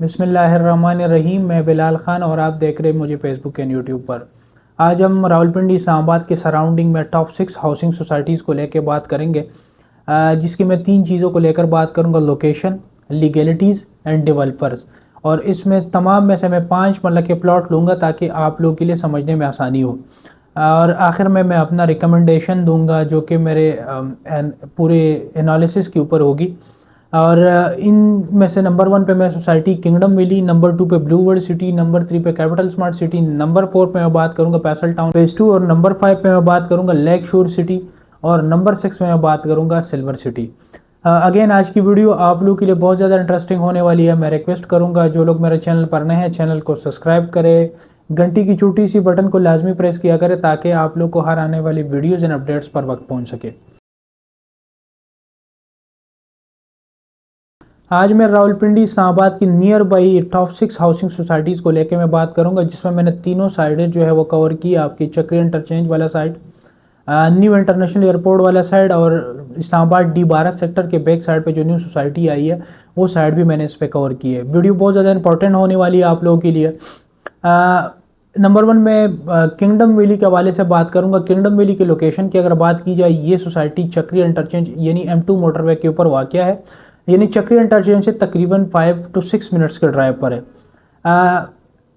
बिस्मिल्लाहिर्रहमानिर्रहीम। मैं बिलाल ख़ान और आप देख रहे हैं मुझे फेसबुक एंड यूट्यूब पर। आज हम रावलपिंडी इस्लामाबाद के सराउंडिंग में टॉप 6 हाउसिंग सोसाइटीज़ को लेकर बात करेंगे, जिसकी मैं 3 चीज़ों को लेकर बात करूंगा: लोकेशन, लीगलिटीज़ एंड डेवलपर्स। और इसमें तमाम में से मैं 5 मरला के प्लॉट लूँगा ताकि आप लोगों के लिए समझने में आसानी हो। और आखिर में मैं अपना रिकमेंडेशन दूंगा जो कि मेरे पूरे एनालिसिस के ऊपर होगी। और इन में से नंबर 1 पे मैं सोसाइटी किंगडम वैली, नंबर 2 पे ब्लू वर्ल्ड सिटी, नंबर 3 पे कैपिटल स्मार्ट सिटी, नंबर 4 पे मैं बात करूंगा पैसल टाउन फेज 2, और नंबर 5 पे मैं बात करूंगा लेक शोर सिटी, और नंबर 6 में मैं बात करूंगा सिल्वर सिटी। अगेन आज की वीडियो आप लोग के लिए बहुत ज़्यादा इंटरेस्टिंग होने वाली है। मैं रिक्वेस्ट करूंगा जो लोग मेरे चैनल पर नए हैं चैनल को सब्सक्राइब करें, घंटी की छोटी सी बटन को लाजमी प्रेस किया करें ताकि आप लोग को हर आने वाली वीडियोज़ एंड अपडेट्स पर वक्त पहुँच सके। आज मैं रावलपिंडी इस्लामाबाद की near by top 6 housing societies को लेकर मैं बात करूंगा, जिसमें मैंने तीनों साइडें जो है वो कवर की। आपकी चक्री इंटरचेंज वाला साइड, न्यू इंटरनेशनल एयरपोर्ट वाला साइड, और इस्लामाबाद D12 सेक्टर के बैक साइड पे जो न्यू सोसाइटी आई है वो साइड भी मैंने इस पर कवर की है। वीडियो बहुत ज़्यादा इंपॉर्टेंट होने वाली है आप लोगों के लिए। नंबर 1 में किंगडम वैली के हवाले से बात करूंगा। किंगडम वैली के लोकेशन की अगर बात की जाए, ये सोसाइटी चक्री इंटरचेंज यानी M2 मोटरवे के ऊपर वाक़या है, यानी चक्री इंटरचेंज से तकरीबन 5 to 6 मिनट्स के ड्राइव पर है।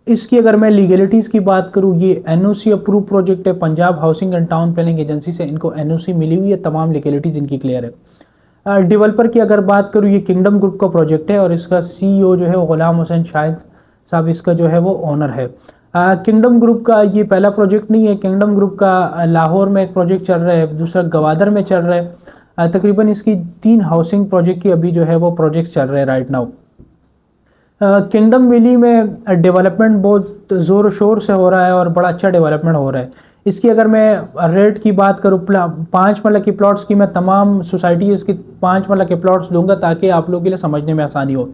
इसकी अगर मैं लीगलिटीज़ की बात करूँ, ये NOC अप्रूव प्रोजेक्ट है। Punjab housing and town planning agency से इनको NOC मिली हुई है, तमाम लीगलिटीज़ इनकी क्लियर है। डेवलपर की अगर बात करूँ, ये किंगडम ग्रुप का प्रोजेक्ट है और इसका CEO जो है वो गुलाम हुसैन शाहिद साहब इसका जो है वो ओनर है। किंगडम ग्रुप का ये पहला प्रोजेक्ट नहीं है। किंगडम ग्रुप का लाहौर में एक प्रोजेक्ट चल रहा है, दूसरा गवादर में चल रहा है। तकरीबन इसकी 3 हाउसिंग प्रोजेक्ट की अभी जो है वो प्रोजेक्ट चल रहे हैं राइट नाउ। किंगडम वैली में डेवलपमेंट बहुत ज़ोर शोर से हो रहा है और बड़ा अच्छा डेवलपमेंट हो रहा है। इसकी अगर मैं रेट की बात करूँ, 5 मरला की प्लॉट्स की मैं तमाम सोसाइटी इसकी 5 मरला के प्लॉट्स दूंगा ताकि आप लोगों के लिए समझने में आसानी हो।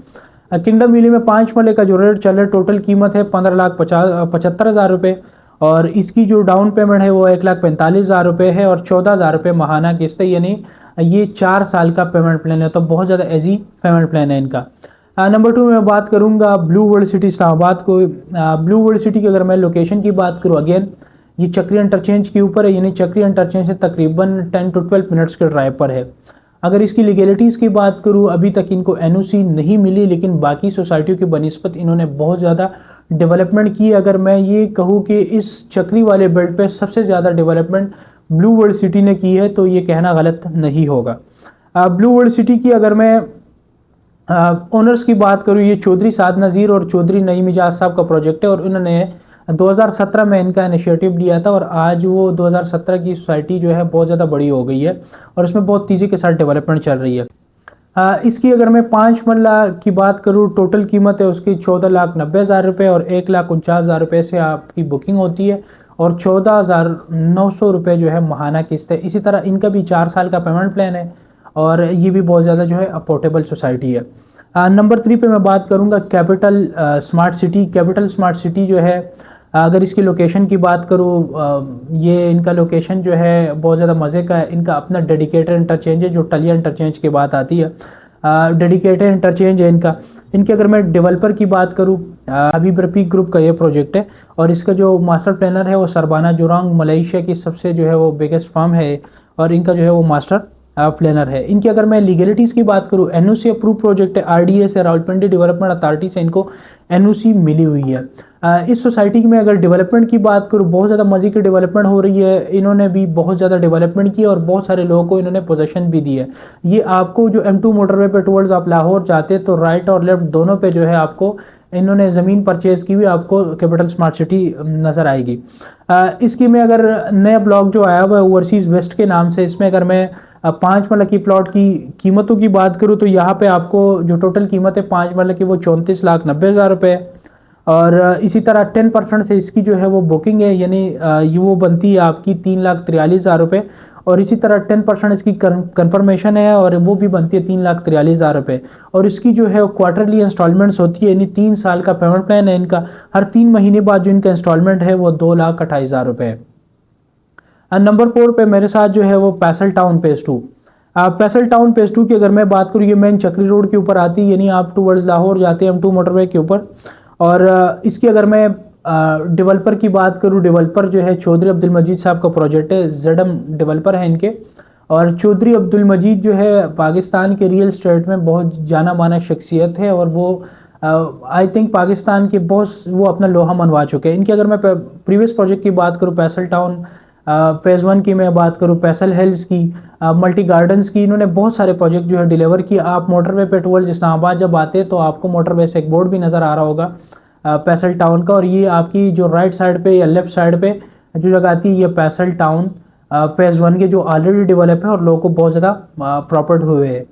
किंगडम वैली में 5 मरले का जो रेट चल रहा है, टोटल कीमत है 15,75,000 रुपये, और इसकी जो डाउन पेमेंट है वो 1,45,000 रुपये है, और 14,000 रुपये माहाना किस्त है, यानी ये 4 साल का पेमेंट प्लान है, तो बहुत ज़्यादा ईजी पेमेंट प्लान है इनका। नंबर 2 में मैं बात करूंगा ब्लू वर्ल्ड सिटी इस्लामाबाद को। ब्लू वर्ल्ड सिटी की अगर मैं लोकेशन की बात करूँ, अगेन ये चक्री इंटरचेंज के ऊपर है, यानी चक्री इंटरचेंज से तकरीबन 10 to 12 मिनट्स के ड्राइव पर है। अगर इसकी लीगलिटीज़ की बात करूँ, अभी तक इनको NOC नहीं मिली, लेकिन बाकी सोसाइटियों की बनिस्बत इन्होंने बहुत ज़्यादा डेवलपमेंट की। अगर मैं ये कहूँ कि इस चक्री वाले बेल्ट पे सबसे ज़्यादा डेवलपमेंट ब्लू वर्ल्ड सिटी ने की है, तो ये कहना गलत नहीं होगा। ब्लू वर्ल्ड सिटी की अगर मैं ओनर्स की बात करूँ, ये चौधरी साद नज़ीर और चौधरी नईम इजाज साहब का प्रोजेक्ट है, और उन्होंने 2017 में इनका इनिशिएटिव लिया था, और आज वो 2017 की सोसाइटी जो है बहुत ज़्यादा बड़ी हो गई है और इसमें बहुत तेज़ी के साथ डेवलपमेंट चल रही है। इसकी अगर मैं 5 मरला की बात करूँ, टोटल कीमत है उसकी 14,90,000 रुपये, और 1,49,000 रुपये से आपकी बुकिंग होती है, और 14,900 रुपये जो है माहाना किस्त है। इसी तरह इनका भी 4 साल का पेमेंट प्लान है, और ये भी बहुत ज़्यादा जो है अफोर्डेबल सोसाइटी है। नंबर 3 पे मैं बात करूँगा capital smart city. Capital smart city जो है, अगर इसकी लोकेशन की बात करूँ, ये इनका लोकेशन जो है बहुत ज़्यादा मज़े का है। इनका अपना डेडिकेटेड इंटरचेंज है जो टलिया इंटरचेंज की बात आती है, डेडिकेटेड इंटरचेंज है इनका। इनके अगर मैं डेवलपर की बात करूँ, हबीब रफीक ग्रुप का ये प्रोजेक्ट है, और इसका जो मास्टर प्लानर है वो सरबाना जुरांग मलेशिया की सबसे जो है वो बिगेस्ट फर्म है, और इनका जो है वो मास्टर प्लानर है। इनकी अगर मैं लीगलिटीज़ की बात करूँ, NOC अप्रूव प्रोजेक्ट है, RDA से रावलपिंडी डेवलपमेंट अथॉरिटी से इनको NOC मिली हुई है। इस सोसाइटी में अगर डेवलपमेंट की बात करूँ, बहुत ज़्यादा मज़े की डेवलपमेंट हो रही है। इन्होंने भी बहुत ज़्यादा डेवलपमेंट की और बहुत सारे लोगों को इन्होंने पोजीशन भी दी है। ये आपको जो M2 मोटरवे पे टुवर्ड्स आप लाहौर जाते तो राइट और लेफ्ट दोनों पे जो है आपको इन्होंने ज़मीन परचेज़ की हुई, आपको कैपिटल स्मार्ट सिटी नज़र आएगी। इसकी में अगर नया ब्लॉक जो आया हुआ है ओवरसीज़ वेस्ट के नाम से, इसमें अगर मैं 5 मरला की प्लॉट की कीमतों की बात करूँ, तो यहाँ पे आपको जो टोटल कीमत है 5 मरला की वो 34,90,000 रुपये है, और इसी तरह 10% से इसकी जो है वो बुकिंग है, यानी ये वो बनती है आपकी 3,43,000 रुपये, और इसी तरह 10% इसकी कंफर्मेशन है, और वो भी बनती है 3,43,000 रुपये, और इसकी जो है क्वार्टरली इंस्टॉलमेंट्स होती है, यानी 3 साल का पेमेंट प्लान है इनका। हर 3 महीने बाद जो इनका इंस्टॉलमेंट है वो 2,28,000 रुपये है। नंबर 4 पे मेरे साथ जो है वो पैसल town phase 2। Faisal town phase 2 की अगर मैं बात करूँ, ये मेन चक्री रोड के ऊपर आती है, यानी आप टूवर्ड्स लाहौर जाते हैं M2 मोटरवे के ऊपर। और इसकी अगर मैं डेवलपर की बात करूँ, डेवलपर जो है चौधरी अब्दुल मजीद साहब का प्रोजेक्ट है, ZM डेवलपर है इनके। और चौधरी अब्दुल मजीद जो है पाकिस्तान के रियल स्टेट में बहुत जाना माना शख्सियत है, और वो आई थिंक पाकिस्तान के बहुत वो अपना लोहा मनवा चुके हैं। इनकी अगर मैं प्रीवियस प्रोजेक्ट की बात करूँ, फैसल टाउन फेज़ 1 की मैं बात करूँ, फैसल हिल्स की, मल्टी गार्डन्स की, इन्होंने बहुत सारे प्रोजेक्ट जो है डिलीवर किए। आप मोटरवे पे टूवर्ड्स इस्लामाबाद जब आते हैं तो आपको मोटरवे से एक बोर्ड भी नज़र आ रहा होगा फैसल टाउन का, और ये आपकी जो राइट साइड पे या लेफ्ट साइड पे जो जगह आती है, ये फैसल टाउन फेज़ 1 के जो ऑलरेडी डेवलप है और लोगों को बहुत ज़्यादा प्रॉपर्ट हुए हैं।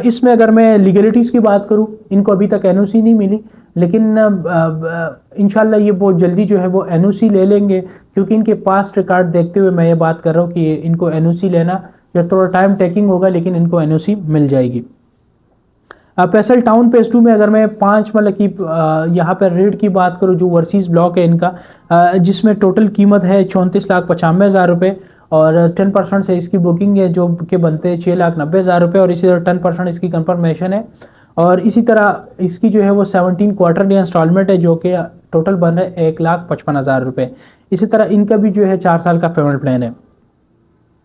इसमें अगर मैं लीगलिटीज़ की बात करूँ, इनको अभी तक एनओसी नहीं मिली, लेकिन इंशाल्लाह ये बहुत जल्दी जो है वो एनओसी ले लेंगे, क्योंकि इनके पास्ट रिकॉर्ड देखते हुए मैं ये बात कर रहा हूँ कि इनको एनओसी लेना या थोड़ा टाइम टेकिंग होगा, लेकिन इनको एनओसी मिल जाएगी। फैसल टाउन फेज 2 में अगर मैं 5 मतलब कि यहाँ पर रेट की बात करूँ, जो ओवरसीज़ ब्लॉक है इनका, जिसमें टोटल कीमत है 34,95,000 रुपये, और 10% से इसकी बुकिंग है जो के बनते हैं 6,90,000 रुपये, और इसी तरह 10% इसकी कंफर्मेशन है। और इसी तरह इसकी जो है वो 17 क्वार्टरली इंस्टॉलमेंट है, जो कि टोटल बन रहा है 1,55,000 रुपये। इसी तरह इनका भी जो है 4 साल का पेमेंट प्लान है।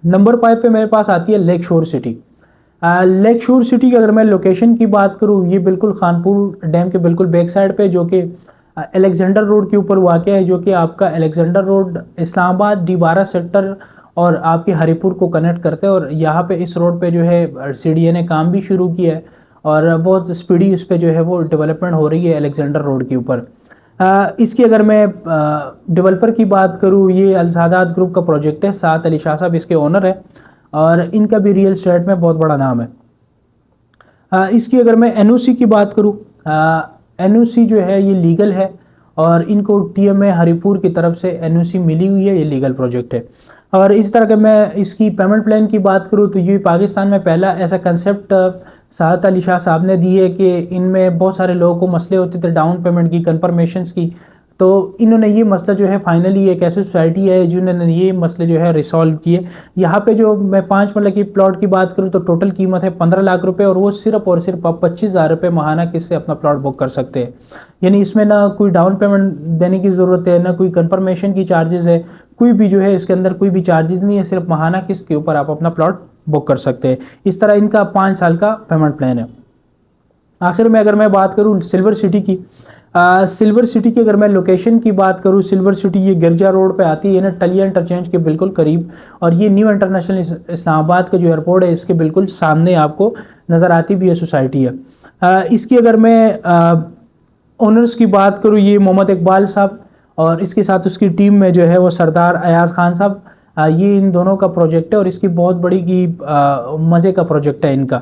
नंबर 5 पे मेरे पास आती है लेक शोर सिटी। लेक शोर सिटी की अगर मैं लोकेशन की बात करूँ, ये बिल्कुल खानपुर डैम के बिल्कुल बैक साइड पे, जो कि अलेक्जेंडर रोड के ऊपर वाक़ है, जो कि आपका Alexander road Islamabad D12 sector और आपके हरीपुर को कनेक्ट करते हैं। और यहाँ पे इस रोड पे जो है CDA ने काम भी शुरू किया है, और बहुत स्पीडी इस पे जो है वो डेवलपमेंट हो रही है अलेक्जेंडर रोड के ऊपर। इसकी अगर मैं डेवलपर की बात करूँ, ये अलसादात ग्रुप का प्रोजेक्ट है, साद अली शाह साहब इसके ओनर है, और इनका भी रियल स्टेट में बहुत बड़ा नाम है। इसकी अगर मैं एनओसी की बात करूँ, एनओसी जो है ये लीगल है, और इनको TMA हरीपुर की तरफ से एनओसी मिली हुई है, ये लीगल प्रोजेक्ट है। और इस तरह के मैं इसकी पेमेंट प्लान की बात करूँ, तो ये पाकिस्तान में पहला ऐसा कंसेप्ट साद अली शाह साहब ने दी है कि इनमें बहुत सारे लोगों को मसले होते थे डाउन पेमेंट की, कन्फर्मेशन की, तो इन्होंने ये मसला जो है फाइनली एक ऐसी सोसाइटी है जिन्होंने ये मसले जो है रिसॉल्व किए। यहाँ पे जो मैं 5 मतलब की प्लॉट की बात करूँ, तो टोटल कीमत है 15 लाख रुपए, और वो सिर्फ और सिर्फ आप 25,000 रुपये माहाना किस्त से अपना प्लॉट बुक कर सकते हैं। यानी इसमें ना कोई डाउन पेमेंट देने की ज़रूरत है, ना कोई कन्फर्मेशन की चार्जेस है, कोई भी जो है इसके अंदर कोई भी चार्जेस नहीं है, सिर्फ माहाना किस्त के ऊपर आप अपना प्लॉट बुक कर सकते हैं। इस तरह इनका 5 साल का पेमेंट प्लान है। आखिर में अगर मैं बात करूँ सिल्वर सिटी की, सिल्वर सिटी की अगर मैं लोकेशन की बात करूँ, सिल्वर सिटी ये गिरजा रोड पे आती है ना, टलिया इंटरचेंज के बिल्कुल करीब, और ये न्यू इंटरनेशनल इस्लामाबाद का जो एयरपोर्ट है इसके बिल्कुल सामने आपको नज़र आती भी ये सोसाइटी है। इसकी अगर मैं ओनर्स की बात करूँ, ये मोहम्मद इकबाल साहब, और इसके साथ उसकी टीम में जो है वो सरदार अयाज खान साहब, ये इन दोनों का प्रोजेक्ट है, और इसकी बहुत बड़ी की मज़े का प्रोजेक्ट है इनका।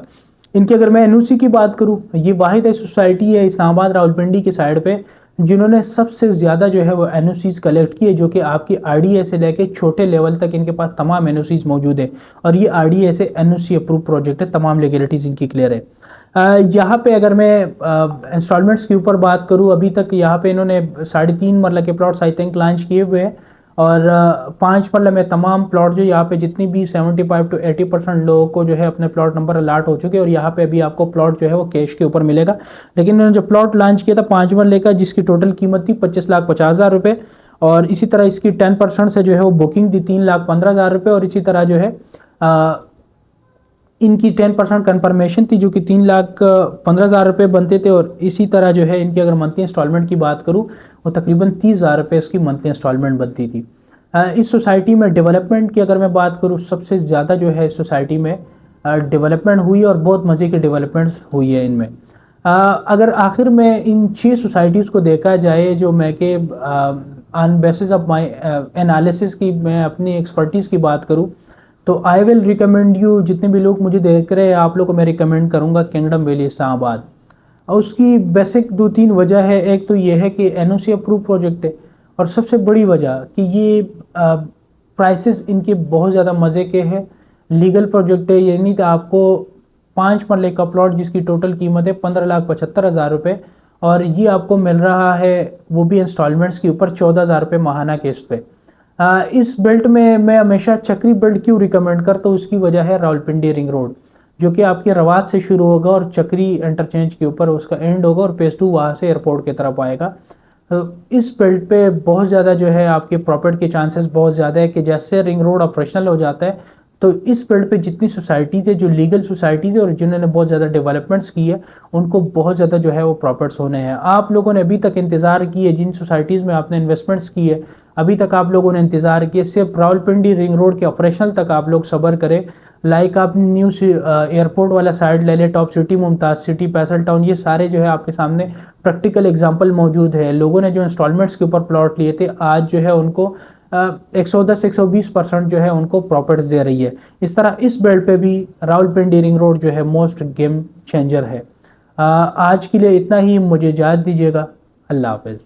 इनकी अगर मैं एनओसी की बात करूं, ये वाहिद है सोसाइटी है इस्लामाबाद रावलपिंडी की साइड पे जिन्होंने सबसे ज़्यादा जो है वो एनओसीज कलेक्ट किए, जो कि आपकी आरडीए से लेके छोटे लेवल तक इनके पास तमाम एनओसीज मौजूद है, और ये आरडीए से एनओसी अप्रूव प्रोजेक्ट है, तमाम लीगलिटीज़ इनकी क्लियर है। यहाँ पे अगर मैं इंस्टॉलमेंट्स के ऊपर बात करूँ, अभी तक यहाँ पे इन्होंने 3.5 मरला के प्लॉट्स आई थिंक लॉन्च किए हुए हैं, और 5 मरला में तमाम प्लॉट जो यहाँ पे जितनी भी 75 to 80% लोगों को जो है अपने प्लॉट नंबर अलाट हो चुके हैं, और यहाँ पे अभी आपको प्लॉट जो है वो कैश के ऊपर मिलेगा। लेकिन इन्होंने जो प्लॉट लॉन्च किया था 5 मरले का, जिसकी टोटल कीमत थी 25,50,000 रुपये, और इसी तरह इसकी 10% से जो है वो बुकिंग थी 3,15,000 रुपये, और इसी तरह जो है इनकी 10% कन्फर्मेशन थी जो कि 3,15,000 रुपये बनते थे, और इसी तरह जो है इनकी अगर मंथली इंस्टॉलमेंट की बात करूँ वो तकरीबन 30,000 रुपये इसकी मंथली इंस्टॉलमेंट बनती थी। इस सोसाइटी में डेवलपमेंट की अगर मैं बात करूँ, सबसे ज़्यादा जो है इस सोसाइटी में डेवलपमेंट हुई, और बहुत मज़े की डेवलपमेंट्स हुई है इनमें। अगर आखिर में इन 6 सोसाइटीज़ को देखा जाए, जो मैं के on basis of my analysis की मैं अपनी एक्सपर्टीज़ की बात करूँ, तो आई विल रिकमेंड यू, जितने भी लोग मुझे देख रहे हैं आप लोग को मैं रिकमेंड करूँगा किंगडम वैली इस्लामाबाद। और उसकी बेसिक 2-3 वजह है। एक तो ये है कि एनओसी अप्रूव प्रोजेक्ट है, और सबसे बड़ी वजह कि ये प्राइसेस इनके बहुत ज़्यादा मज़े के हैं, लीगल प्रोजेक्ट है। ये नहीं तो आपको 5 मरले का प्लॉट जिसकी टोटल कीमत है 15,75,000 रुपये, और ये आपको मिल रहा है वो भी इंस्टॉलमेंट्स के ऊपर 14,000 रुपये माहाना किस्त पे। इस बेल्ट में मैं हमेशा चक्री बेल्ट क्यों रिकमेंड करता हूँ, उसकी वजह है रावलपिंडी रिंग रोड, जो कि आपके रवात से शुरू होगा और चक्री इंटरचेंज के ऊपर उसका एंड होगा और फेज 2 वहाँ से एयरपोर्ट की तरफ आएगा। तो इस बेल्ट पे बहुत ज़्यादा जो है आपके प्रॉफिट के चांसेस बहुत ज़्यादा है कि जैसे रिंग रोड ऑपरेशनल हो जाता है तो इस बेल्ट पे जितनी सोसाइटीज़ है, जो लीगल सोसाइटीज़ है और जिन्होंने बहुत ज़्यादा डेवलपमेंट्स की है, उनको बहुत ज़्यादा जो है वो प्रॉफिट्स होने हैं। आप लोगों ने अभी तक इंतज़ार किए, जिन सोसाइटीज़ में आपने इन्वेस्टमेंट्स की है अभी तक आप लोगों ने इंतज़ार किए, सिर्फ रावलपिंडी रिंग रोड के ऑपरेशनल तक आप लोग सब्र करें। लाइक आप न्यू एयरपोर्ट वाला साइड ले लें, टॉप सिटी, मुमताज सिटी, पैसल टाउन, ये सारे जो है आपके सामने प्रैक्टिकल एग्जांपल मौजूद है। लोगों ने जो इंस्टॉलमेंट्स के ऊपर प्लॉट लिए थे आज जो है उनको 110-120% जो है उनको प्रॉफिट्स दे रही है। इस तरह इस बेल्ट पे भी रावलपिंडी रिंग रोड जो है मोस्ट गेम चेंजर है। आज के लिए इतना ही, मुझे इजाज़त दीजिएगा। अल्लाह हाफिज़।